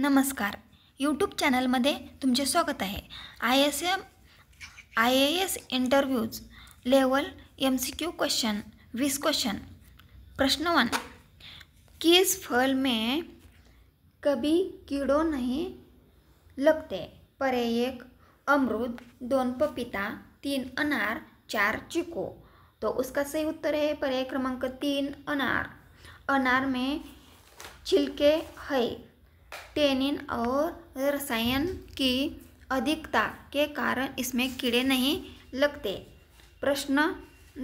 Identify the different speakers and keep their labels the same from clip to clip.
Speaker 1: नमस्कार. यूट्यूब चॅनलमध्ये तुमचे स्वागत आहे. IAS interviews level MCQ question 20 question. प्रश्न 1. किस फल में कभी कीड़ों नहीं लगते? पर्याय 1 अमरूद, 2 पपीता, 3 अनार, 4 चीकू. तो उसका सही उत्तर है पर्याय क्रमांक 3 अनार. अनार में छिलके है. टेनिन और रसायन की अधिकता के कारण इसमें कीड़े नहीं लगते. प्रश्न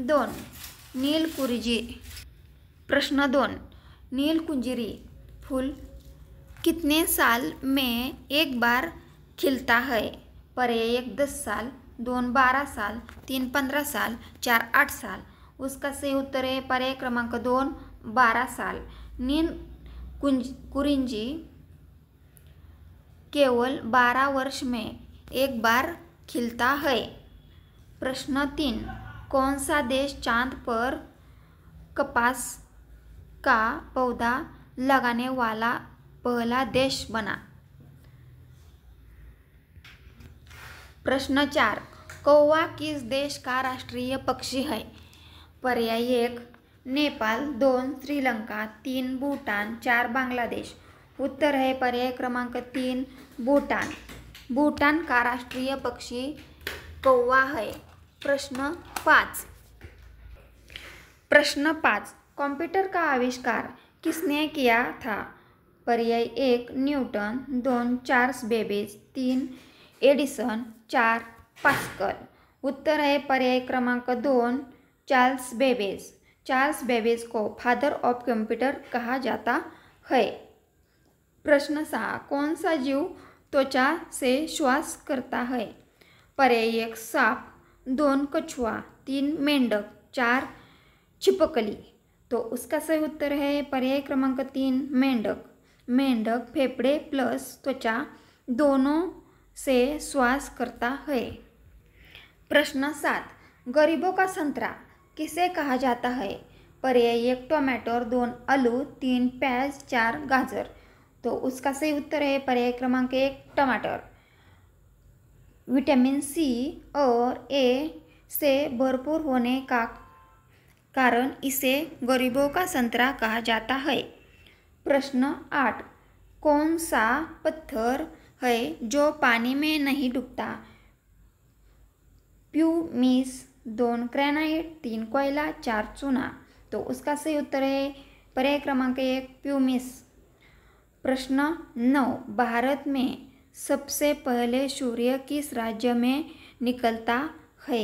Speaker 1: 2. नीलकुंजिरी फूल कितने साल में एक बार खिलता है? पर्याय 1 10 साल, 2 12 साल, 3 15 साल, 4 8 साल. उसका सही उत्तर है पर्याय क्रमांक 2 12 साल. नीलकुंजिरी केवल 12 वर्ष में एक बार खिलता है. प्रश्न 3. कौन सा देश चांद पर कपास का पौधा लगाने वाला पहला देश बना? प्रश्न 4. कौवा किस देश का राष्ट्रीय पक्षी है? पर्याय 1 नेपाल, 2 श्रीलंका, 3 भूटान, 4 बांग्लादेश. उत्तर है पर्याय क्रमांक 3 भूटान. भूटान का राष्ट्रीय पक्षी कौवा है. प्रश्न 5. कंप्यूटर का आविष्कार किसने किया था? पर्याय 1 Newton, 2 Charles Babbage, 3 Edison, 4 pascal. उत्तर है पर्याय क्रमांक 2 चार्ल्स बेबेज. चार्ल्स बेबेज को फादर ऑफ कंप्यूटर कहा जाता है. प्रश्न 6. कौन सा जीव त्वचा से श्वास करता है? पर्याय 1 सांप, 2 कछुआ, 3 मेंढक, 4 छिपकली. तो उसका सही उत्तर है पर्याय क्रमांक 3 मेंढक. मेंढक फेफड़े प्लस त्वचा दोनों से श्वास करता है. प्रश्न 7. गरीबों का संतरा किसे कहा जाता है? पर्याय 1 टमाटर, 2 आलू, 3 प्याज, 4 गाजर. तो उसका सही उत्तर है पर्याय क्रमांक 1 टमाटर. विटामिन सी और ए से भरपूर होने का कारण इसे गरीबों का संतरा कहा जाता है. प्रश्न 8. कौन सा पत्थर है जो पानी में नहीं डूबता? प्यूमिस, 2 ग्रेनाइट, 3 कोयला, 4 चूना. तो उसका सही उत्तर है पर्याय क्रमांक 1 प्यूमिस. प्रश्न 9. भारत में सबसे पहले सूर्य किस राज्य में निकलता है?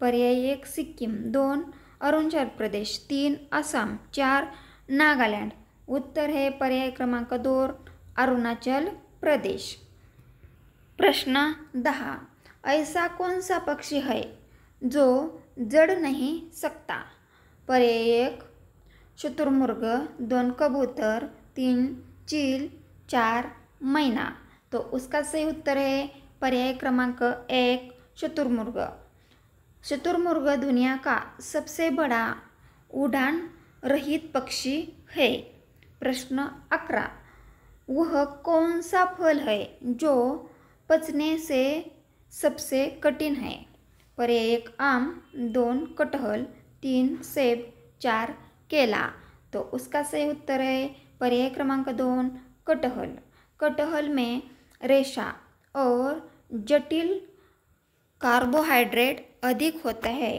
Speaker 1: पर्याय 1 सिक्किम, 2 अरुणाचल प्रदेश, 3 असम, 4 नागालैंड. उत्तर है पर्याय क्रमांक 2 अरुणाचल प्रदेश. प्रश्न 10. ऐसा कौन सा पक्षी है जो जड़ नहीं सकता? पर्याय 1 शुतुरमुर्ग, 2 कबूतर, 3 चील, 4 मैना. तो उसका सही उत्तर है पर्याय क्रमांक 1 शुतुरमुर्ग. शुतुरमुर्ग दुनिया का सबसे बड़ा उड़ान रहित पक्षी है. प्रश्न 11. वह कौन सा फल है जो पचने से सबसे कठिन है? पर्याय 1 आम, 2 कटहल, 3 सेब, 4 केला. तो उसका सही उत्तर है पर्याय क्रमांक 2 कटहल. कटहल में रेशा और जटिल कार्बोहाइड्रेट अधिक होता है.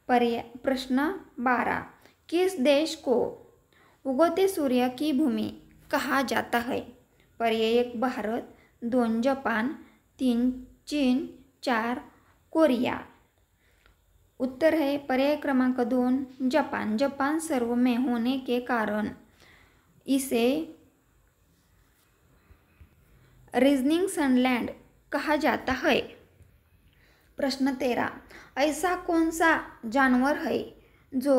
Speaker 1: प्रश्न 12. किस देश को उगते सूर्य की भूमि कहा जाता है? पर्याय 1 भारत, 2 जापान, 3 चीन, 4 कोरिया. उत्तर है पर्याय क्रमांक 2 जापान. जापान सर्व में होने के कारण इसे रीजनिंग सनलैंड कहा जाता है. प्रश्न 13. ऐसा कौन सा जानवर है जो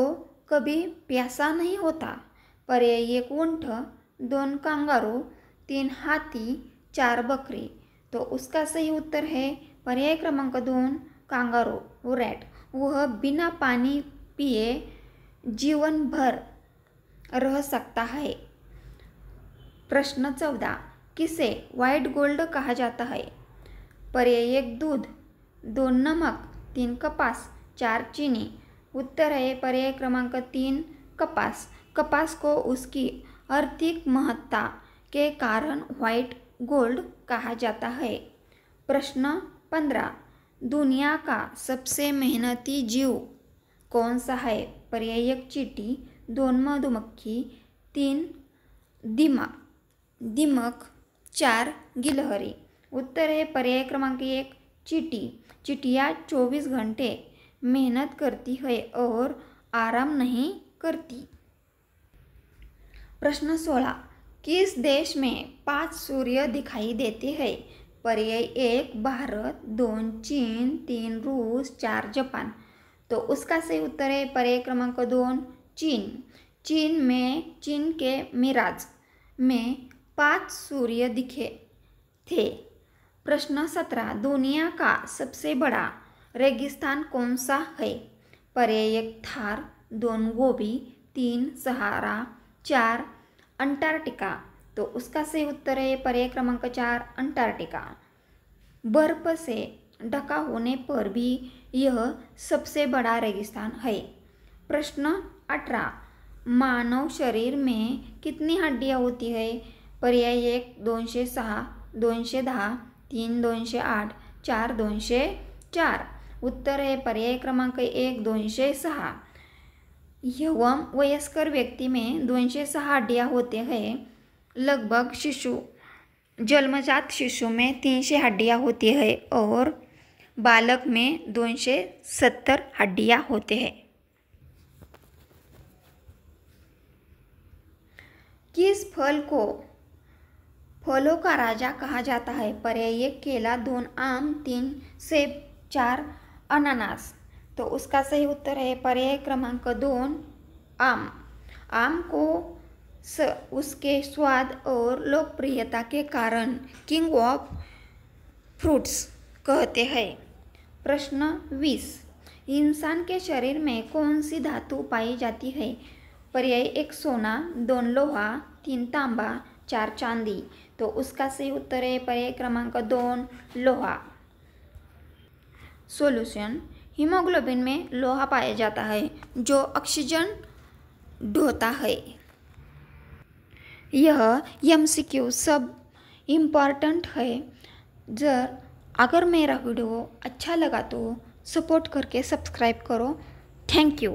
Speaker 1: कभी प्यासा नहीं होता? पर्याय 1 ऊंट, 2 कांगारू, 3 हाथी, 4 बकरी. तो उसका सही उत्तर है पर्याय क्रमांक 2 कांगारू रैट. वह बिना पानी पिए जीवन भर रह सकता है. प्रश्न 14. किसे व्हाइट गोल्ड कहा जाता है? पर्याय 1 दूध, 2 नमक, 3 कपास, 4 चीनी। उत्तर है पर्याय क्रमांक 3 कपास। कपास को उसकी आर्थिक महत्ता के कारण व्हाइट गोल्ड कहा जाता है। प्रश्न 15, दुनिया का सबसे मेहनती जीव कौन सा है? पर्याय 1 चींटी, 2 मधुमक्खी, 3 दीमक, 4 गिलहरी। उत्तर है पर्याय क्रमांक 1 चींटी। चींटियाँ 24 घंटे मेहनत करती है और आराम नहीं करती। प्रश्न 16, किस देश में 5 सूर्य दिखाई देते हैं? पर्याय 1 भारत, 2 चीन, 3 रूस, 4 जापान। तो उसका सही उत्तर है पर्याय क्रमांक 2 चीन। चीन के मिराज में 5 सूर्य दिखे थे। प्रश्न 17, दुनिया का सबसे बड़ा रेगिस्तान कौन सा है? पर्याय 1 थार, 2 गोबी, 3 सहारा, 4 अंटार्कटिका। तो उसका सही उत्तर है पर्याय क्रमांक 4 अंटार्कटिका। बर्फ से ढका होने पर भी यह सबसे बड़ा रेगिस्तान है। प्रश्न 18, मानव शरीर में कितनी हड्डियां होती है? पर्याय 1 206, 210, 3 208, 4 204। उत्तर है पर्याय क्रमांक 1 206। एवं वयस्कर व्यक्ति में 206 हड्डियां होते हैं। लगभग जन्मजात शिशु में 300 हड्डियां होती है और बालक में 270 हड्डियां होते हैं। किस फल को फलों का राजा कहा जाता है? पर्याय 1 केला, 2 आम, 3 सेब, 4 अनानास। तो उसका सही उत्तर है पर्याय क्रमांक 2 आम। आम को उसके स्वाद और लोकप्रियता के कारण किंग ऑफ फ्रूट्स कहते हैं। प्रश्न 20, इंसान के शरीर में कौन सी धातु पाई जाती है? पर्याय 1 सोना, 2 लोहा, 3 तांबा, 4 चांदी। तो उसका सही उत्तर है पर्याय क्रमांक 2 लोहा। सॉल्यूशन, हीमोग्लोबिन में लोहा पाया जाता है जो ऑक्सीजन ढोता है। यह MCQ सब इम्पॉर्टेंट है। अगर मेरा वीडियो अच्छा लगा तो सपोर्ट करके सब्सक्राइब करो। Thank you.